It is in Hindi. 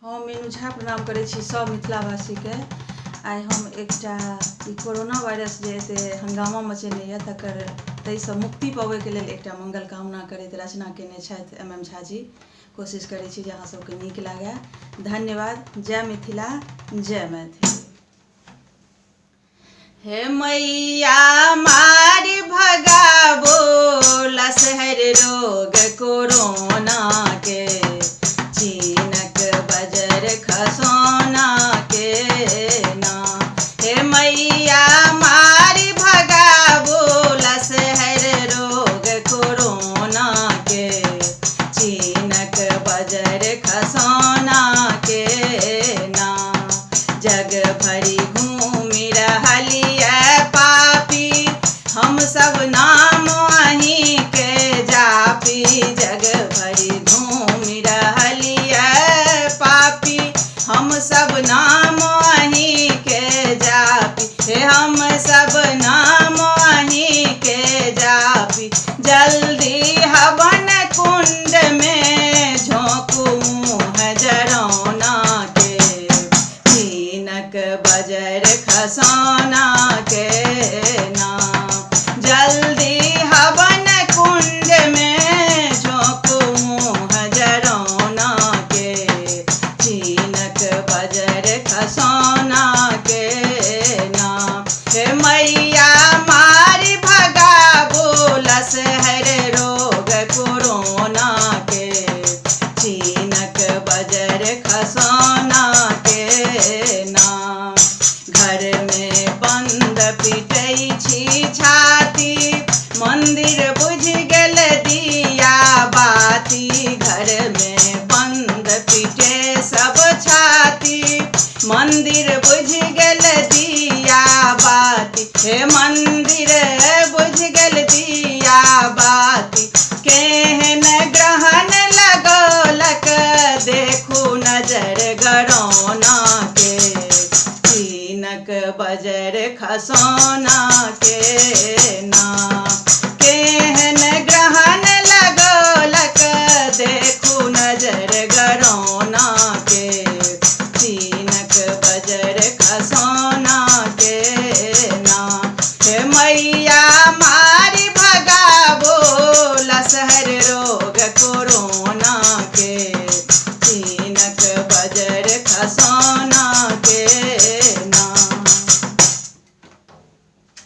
हम मीनू झा प्रणाम करै छी सब मिथिलावासी के। आइ हम एकटा कोरोना वायरस जे एते हंगामा मचेने यऽ तकर ताहिसँ मुक्ति पाबै के लेल एकटा मंगल कामना करैत रचना केने छथि MM झा जी। कोशिश करै छी जे अहाँ सबके नीक लागै। धन्यवाद। जय मिथिला, जय मैथिली। हे मैया मारि भगाबो लसहर रोग कोरोना के, चीनक बजर खसोना के ना। हे मैया मारि भगाबो लसहर रोग कोरोना के, चीनक बजर खसोना के ना। जग भरी घूमि रहलिए पापी, हम सब नाम अहीं के जापी। जग भरी घूमि रहलिए पापी, हम सब नाम अहीं के जापी। हे हम सब नाम अहीं के जापी। जल्दी हवन कुंड में झोंकू मुँह जरौना के, चीनक बजर खसोना के ना। जल्दी हवन कुंड में झोंकू मुँह जरौना के, चीनक बजर खसोना के ना। हे मैया मारि भगाबो लसहर रोग कोरोना के, चीनक बजर खसोना के ना। घर में बंद पिटै छी छाती, मंदिर बुझ गेल दिया बाती। घर में बंद पिटे सब छाती, मंदिर बुझ गेल दिया बाती। हे मंदिर बुझ गेल दिया बाती, केहन ग्रहण लगौलक देखू नजर गरौना के, चीनक बजर खसोना